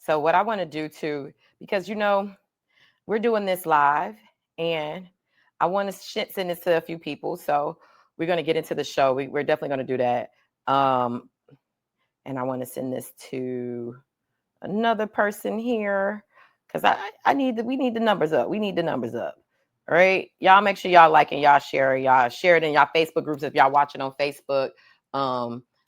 So what I want to do too, because we're doing this live, and I want to send this to a few people. So we're going to get into the show. We're definitely going to do that. And I want to send this to another person here, because we need the numbers up. We need the numbers up. All right. Y'all make sure y'all like and y'all share. Y'all share it in y'all Facebook groups if y'all watching on Facebook.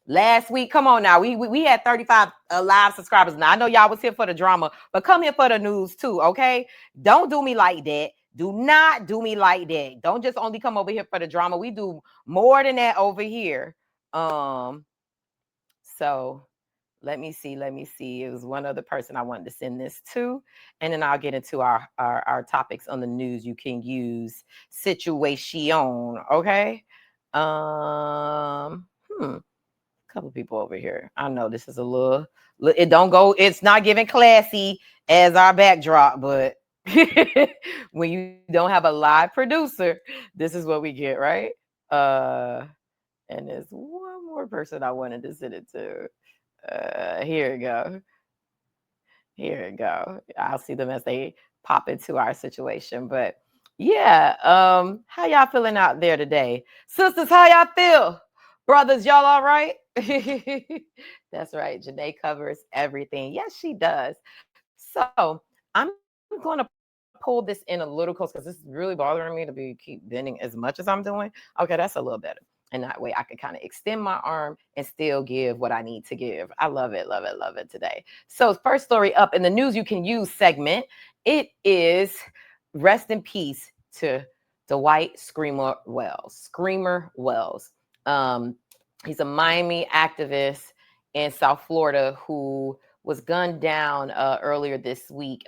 Last week, come on now, we had 35 live subscribers. Now I know y'all was here for the drama, but come here for the news too, okay? Don't do me like that. Do not do me like that. Don't just only come over here for the drama. We do more than that over here. So let me see. It was one other person I wanted to send this to, and then I'll get into our topics on the news you can use situation. Okay. Couple people over here. I know this is a little, it's not giving classy as our backdrop, but when you don't have a live producer, this is what we get, right? And there's one more person I wanted to send it to. Here we go. I'll see them as they pop into our situation. But yeah, how y'all feeling out there today? Sisters, how y'all feel? Brothers, y'all all right? That's right. Janae covers everything. Yes, she does. So I'm going to pull this in a little close because this is really bothering me to keep bending as much as I'm doing. Okay, that's a little better. And that way I could kind of extend my arm and still give what I need to give. I love it today. So first story up in the news you can use segment, it is rest in peace to Dwight Screamer Wells. He's a Miami activist in South Florida who was gunned down earlier this week.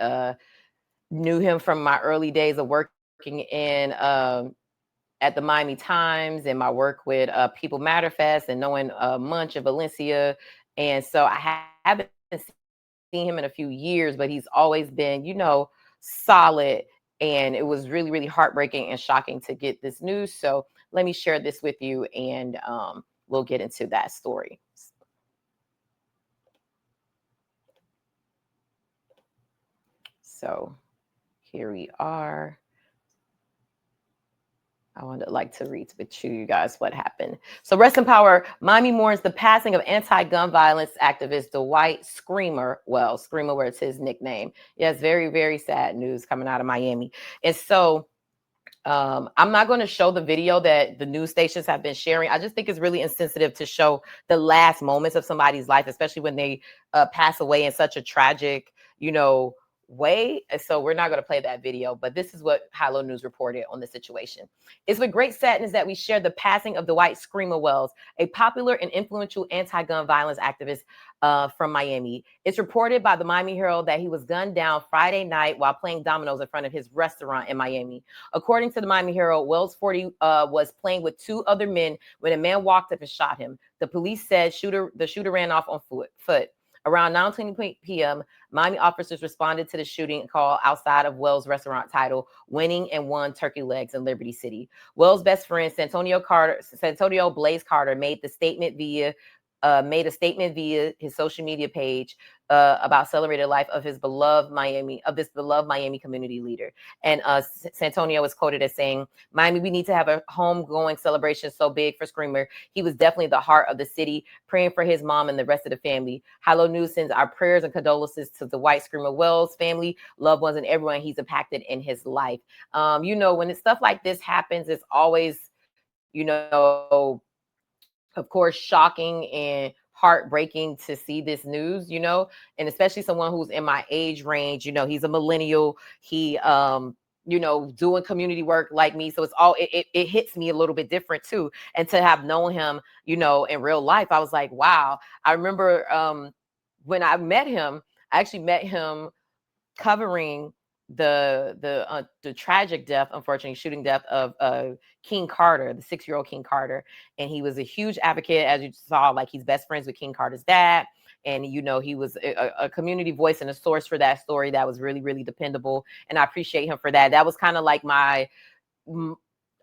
Knew him from my early days of working in at the Miami Times and my work with People Matter Fest and knowing Munch of Valencia. And so I haven't seen him in a few years, but he's always been, solid. And it was really, really heartbreaking and shocking to get this news. So let me share this with you, and we'll get into that story. So here we are. I would like to read with you guys what happened. So rest in power. Miami mourns the passing of anti-gun violence activist Dwight Screamer Wells. Screamer was his nickname. Yes, very, very sad news coming out of Miami. And so I'm not going to show the video that the news stations have been sharing. I just think it's really insensitive to show the last moments of somebody's life, especially when they pass away in such a tragic, way. So we're not going to play that video, but this is what Hilo News reported on the situation. It's with great sadness that we share the passing of Dwight Screamer Wells, a popular and influential anti-gun violence activist from Miami. It's reported by the Miami Herald that he was gunned down Friday night while playing dominoes in front of his restaurant in Miami. According to the Miami Herald, Wells 40 was playing with two other men when a man walked up and shot him. The police said the shooter ran off on foot. Around 9:20 p.m., Miami officers responded to the shooting call outside of Wells' restaurant titled Winning and One Turkey Legs in Liberty City. Wells' best friend, Santonio Blaze Carter, made a statement via his social media page about celebrating the life of this beloved Miami community leader. And Santonio was quoted as saying, "Miami, we need to have a homegoing celebration so big for Screamer. He was definitely the heart of the city, praying for his mom and the rest of the family. Hilo News sends our prayers and condolences to the Dwight Screamer Wells family, loved ones, and everyone he's impacted in his life." When stuff like this happens, it's always, of course, shocking and heartbreaking to see this news, and especially someone who's in my age range. He's a millennial. He, doing community work like me. So it hits me a little bit different too. And to have known him, in real life, I was like, wow. I remember when I met him, I actually met him covering the tragic death, unfortunately, shooting death of King Carter, the 6-year-old King Carter. And he was a huge advocate, as you saw, like he's best friends with King Carter's dad. And, he was a community voice and a source for that story that was really, really dependable. And I appreciate him for that. That was kind of like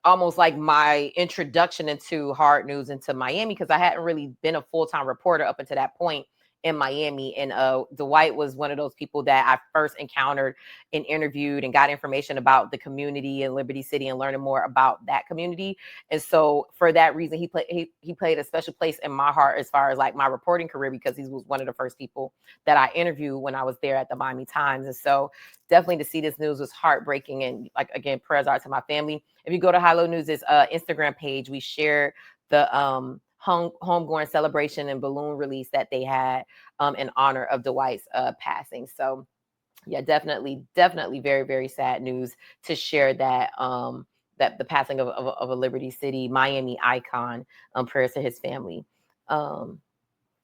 almost like my introduction into hard news into Miami, because I hadn't really been a full-time reporter up until that point in Miami. And Dwight was one of those people that I first encountered and interviewed and got information about the community in Liberty City and learning more about that community. And so for that reason, he played a special place in my heart as far as like my reporting career, because he was one of the first people that I interviewed when I was there at the Miami Times. And so definitely to see this news was heartbreaking. And like, again, prayers out to my family. If you go to High Low News' Instagram page, we share the homegoing celebration and balloon release that they had in honor of Dwight's passing. So yeah, definitely very, very sad news to share that that the passing of a Liberty City, Miami icon. Prayers to his family.